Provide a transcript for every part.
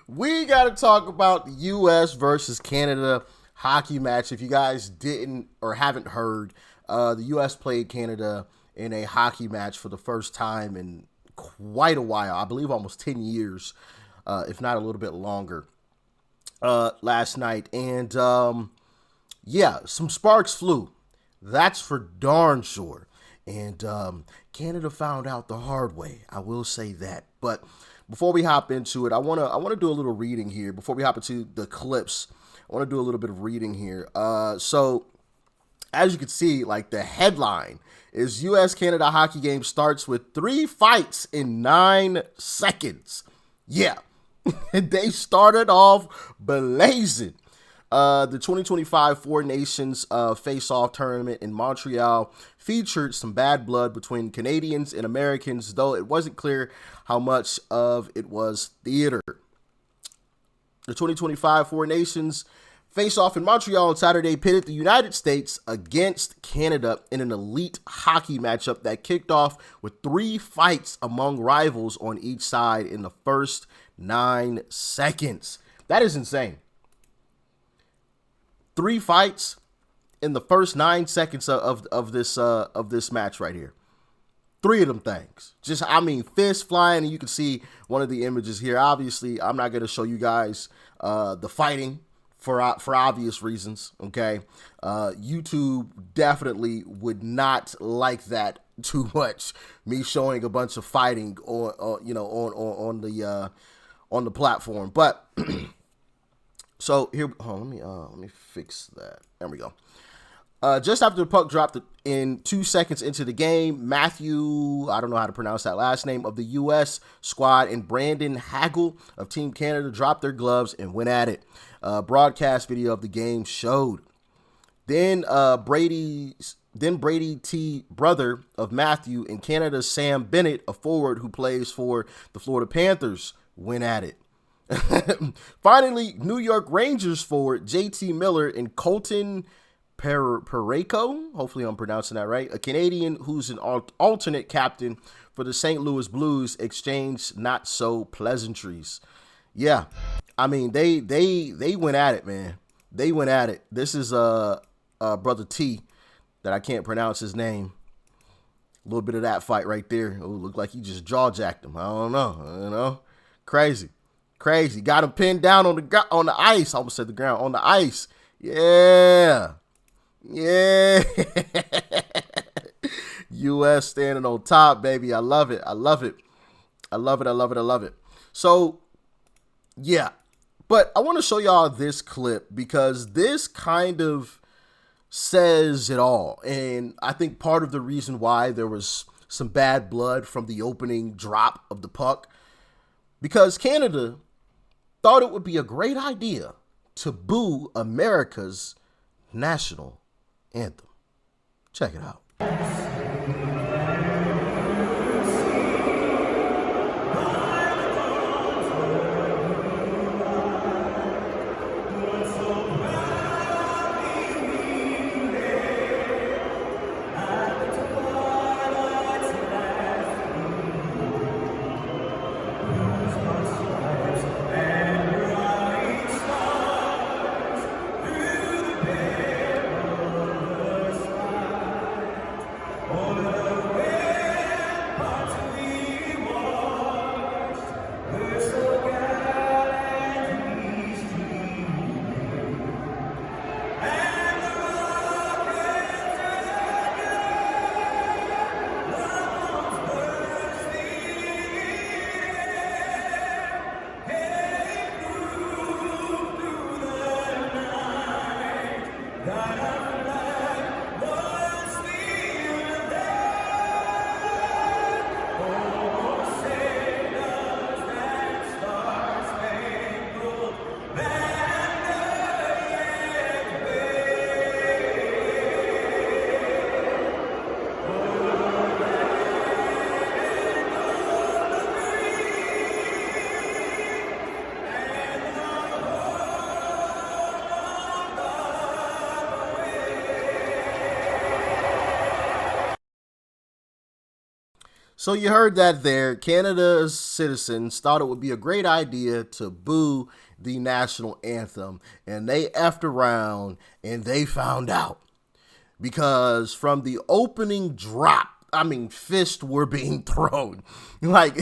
We got to talk about the U.S. versus Canada hockey match. If you guys didn't or haven't heard, the U.S. played Canada in a hockey match for the first time in quite a while. I believe almost 10 years, if not a little bit longer, last night. And yeah, some sparks flew. That's for darn sure. And Canada found out the hard way. I will say that. But before we hop into it, I wanna do a little reading here. Before we hop into the clips, I want to do a little bit of reading here. So as you can see, like the headline is U.S.-Canada hockey game starts with 3 fights in 9 seconds. Yeah, they started off blazing. The 2025 Four Nations Face-Off tournament in Montreal featured some bad blood between Canadians and Americans, though it wasn't clear how much of it was theater. The 2025 Four Nations Face-Off in Montreal on Saturday pitted the United States against Canada in an elite hockey matchup that kicked off with 3 fights among rivals on each side in the first 9 seconds. That is insane. 3 fights in the first 9 seconds of this match right here. 3 of them things. Just, I mean, fists flying, and you can see one of the images here. Obviously, I'm not going to show you guys the fighting for obvious reasons, okay? YouTube definitely would not like that too much. Me showing a bunch of fighting on the platform, but so here, let me fix that. There we go. Just after the puck dropped in 2 seconds into the game, Matthew, I don't know how to pronounce that last name, of the U.S. squad and Brandon Hagel of Team Canada dropped their gloves and went at it. Broadcast video of the game showed. Then Brady T, brother of Matthew, and Canada's Sam Bennett, a forward who plays for the Florida Panthers, went at it. Finally, New York Rangers forward JT Miller and Colton Parayko, hopefully I'm pronouncing that right, a Canadian who's an alternate captain for the St. Louis Blues, exchanged not so pleasantries. Yeah, I mean they went at it, man. They went at it. This is brother T, that I can't pronounce his name. A little bit of that fight right there. Oh, looked like he just jaw jacked him. I don't know, crazy. Got him pinned down on the ice. I almost said the ground, on the ice. Yeah. U.S. standing on top, baby. I love it. So, yeah. But I want to show y'all this clip because this kind of says it all. And I think part of the reason why there was some bad blood from the opening drop of the puck, because Canada thought it would be a great idea to boo America's national anthem. Check it out. So you heard that there. Canada's citizens thought it would be a great idea to boo the national anthem, and they effed around and they found out. Because from the opening drop, I mean, fists were being thrown. Like,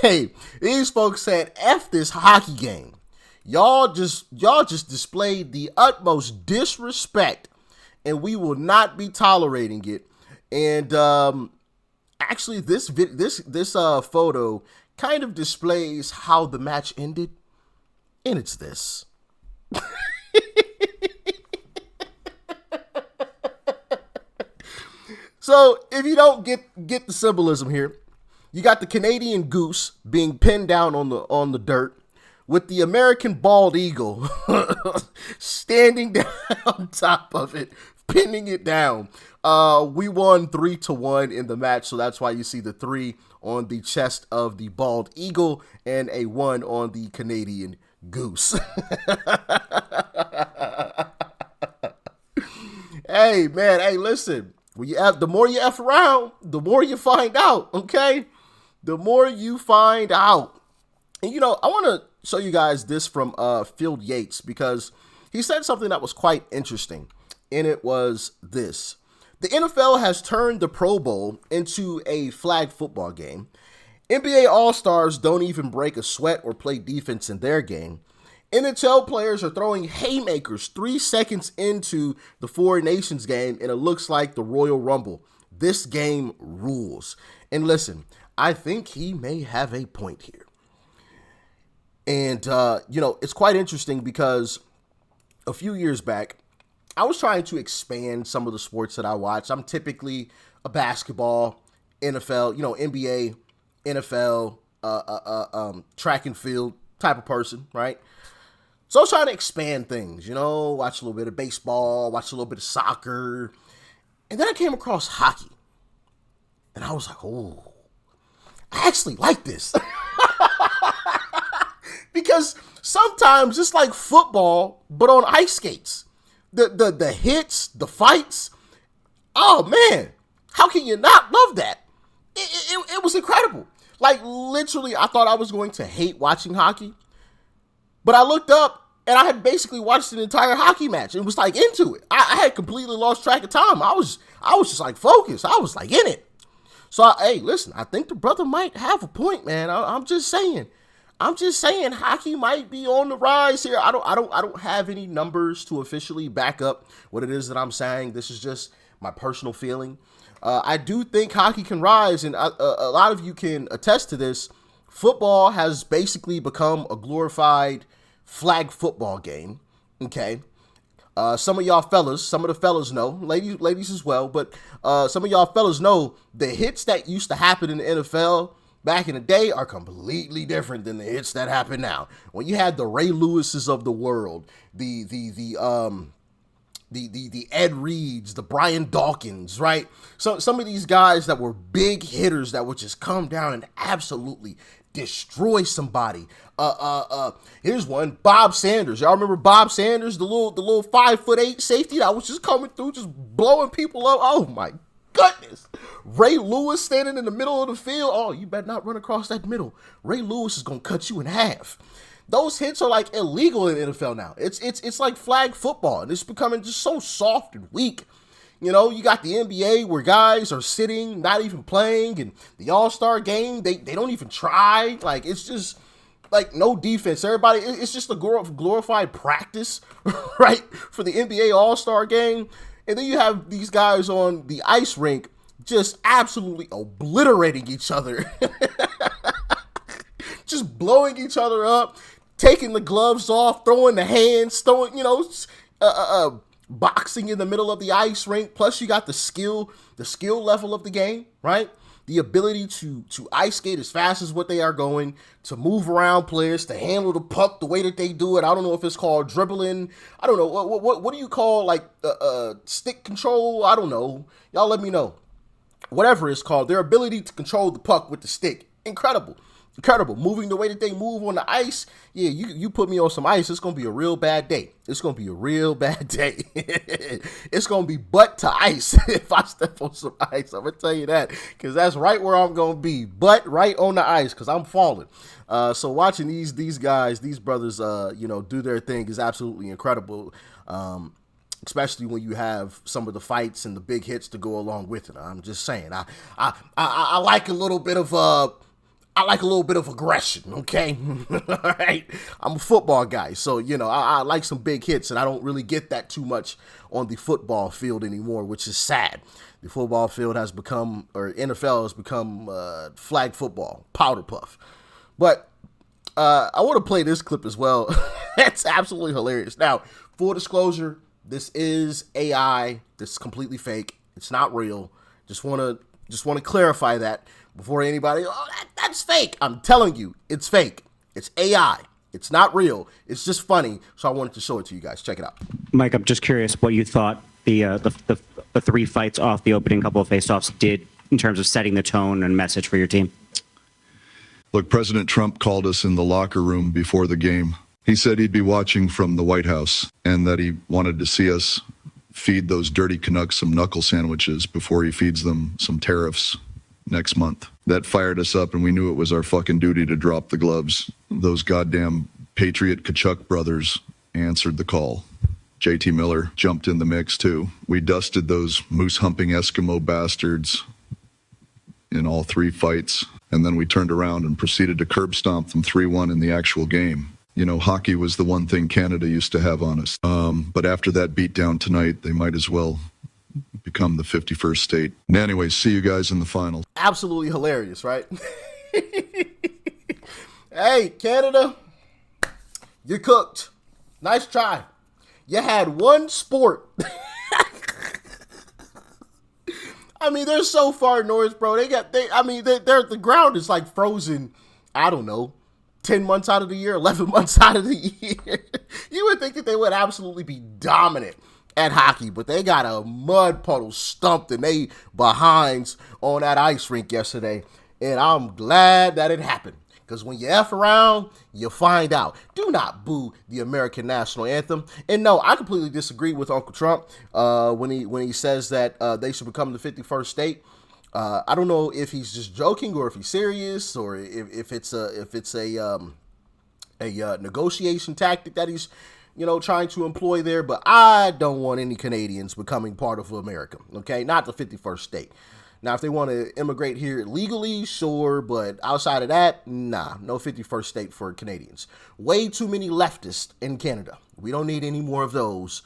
hey, these folks said, F this hockey game. Y'all just displayed the utmost disrespect, and we will not be tolerating it. And actually, this photo kind of displays how the match ended, and it's this. So if you don't get the symbolism here, you got the Canadian goose being pinned down on the dirt, with the American bald eagle standing down on top of it, pinning it down. We won 3-1 in the match, so that's why you see the 3 on the chest of the bald eagle and a 1 on the Canadian goose. Hey, man, hey, listen. The more you F around, the more you find out, okay? The more you find out. And, you know, I want to show you guys this from Phil Yates, because he said something that was quite interesting, and it was this. The NFL has turned the Pro Bowl into a flag football game. NBA All-Stars don't even break a sweat or play defense in their game. NHL players are throwing haymakers 3 seconds into the Four Nations game, and it looks like the Royal Rumble. This game rules. And listen, I think he may have a point here. And, you know, it's quite interesting because a few years back, I was trying to expand some of the sports that I watch. I'm typically a basketball, NFL, you know, NBA, NFL, track and field type of person, right? So I was trying to expand things, you know, watch a little bit of baseball, watch a little bit of soccer. And then I came across hockey. And I was like, oh, I actually like this. Because sometimes it's like football, but on ice skates. The hits, the fights. Oh, man. How can you not love that? It was incredible. Like, literally, I thought I was going to hate watching hockey. But I looked up, and I had basically watched an entire hockey match and was, like, into it. I had completely lost track of time. I was just, like, focused. I was, like, in it. So, hey, listen, I think the brother might have a point, man. I'm just saying. Hockey might be on the rise here. I don't have any numbers to officially back up what it is that I'm saying. This is just my personal feeling. I do think hockey can rise, and a lot of you can attest to this. Football has basically become a glorified flag football game. Okay. Some of the fellas know, ladies as well, but some of y'all fellas know the hits that used to happen in the NFL back in the day are completely different than the hits that happen now. When you had the Ray Lewises of the world, the Ed Reeds, the Brian Dawkins, right? So some of these guys that were big hitters that would just come down and absolutely destroy somebody. Here's one, Bob Sanders. Y'all remember Bob Sanders, the little 5'8" safety that was just coming through, just blowing people up? Oh my goodness. Ray Lewis standing in the middle of the field. Oh, you better not run across that middle. Ray Lewis is gonna cut you in half. Those hits are like illegal in the NFL now. It's like flag football, and it's becoming just so soft and weak. You know, you got the NBA where guys are sitting, not even playing, and the All-Star game, they don't even try. Like, it's just like no defense. Everybody, it's just a glorified practice, right, for the NBA All-Star game. And then you have these guys on the ice rink just absolutely obliterating each other. Just blowing each other up, taking the gloves off, throwing the hands, boxing in the middle of the ice rink. Plus you got the skill level of the game, right? The ability to ice skate as fast as what they are going, to move around players, to handle the puck the way that they do it. I don't know if it's called dribbling. I don't know. What do you call, like, stick control? I don't know. Y'all let me know. Whatever it's called, their ability to control the puck with the stick. Incredible. Incredible. Moving the way that they move on the ice. Yeah, you put me on some ice, it's going to be a real bad day. It's going to be a real bad day. It's going to be butt to ice if I step on some ice. I'm going to tell you that, because that's right where I'm going to be. Butt right on the ice, because I'm falling. So watching these guys, these brothers, do their thing is absolutely incredible. Especially when you have some of the fights and the big hits to go along with it. I'm just saying, I like a little bit of aggression, okay? All right? I'm a football guy, so, I like some big hits, and I don't really get that too much on the football field anymore, which is sad. The football field has become, or NFL has become flag football, powder puff. But I want to play this clip as well. It's absolutely hilarious. Now, full disclosure, this is AI. This is completely fake. It's not real. Just want to clarify that before anybody, that's fake. I'm telling you, it's fake. It's AI. It's not real. It's just funny. So I wanted to show it to you guys. Check it out. Mike, I'm just curious what you thought the 3 fights off the opening couple of face-offs did in terms of setting the tone and message for your team. Look, President Trump called us in the locker room before the game. He said he'd be watching from the White House and that he wanted to see us feed those dirty Canucks some knuckle sandwiches before he feeds them some tariffs next month. That fired us up, and we knew it was our fucking duty to drop the gloves. Those goddamn Patriot Kachuk brothers answered the call. JT Miller jumped in the mix too. We dusted those moose-humping Eskimo bastards in all 3 fights, and then we turned around and proceeded to curb stomp them 3-1 in the actual game. Hockey was the one thing Canada used to have on us. But after that beatdown tonight, they might as well become the 51st state. And anyways, see you guys in the final. Absolutely hilarious, right? Hey, Canada, you cooked. Nice try. You had one sport. I mean, they're so far north, bro. The ground is like frozen, I don't know, 10 months out of the year, 11 months out of the year. You would think that they would absolutely be dominant at hockey, but they got a mud puddle stumped and they behinds on that ice rink yesterday. And I'm glad that it happened, because when you F around, you find out. Do not boo the American national anthem. And no, I completely disagree with Uncle Trump when he says that they should become the 51st state. I don't know if he's just joking or if he's serious, or if it's a negotiation tactic that he's trying to employ there. But I don't want any Canadians becoming part of America. Okay, not the 51st state. Now, if they want to immigrate here legally, sure, but outside of that, nah, no 51st state for Canadians. Way too many leftists in Canada. We don't need any more of those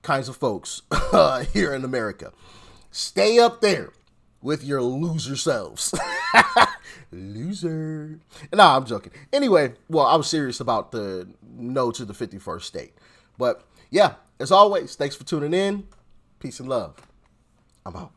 kinds of folks here in America. Stay up there with your loser selves. Loser. Nah, I'm joking. Anyway, well, I was serious about the no to the 51st state. But yeah, as always, thanks for tuning in. Peace and love. I'm out.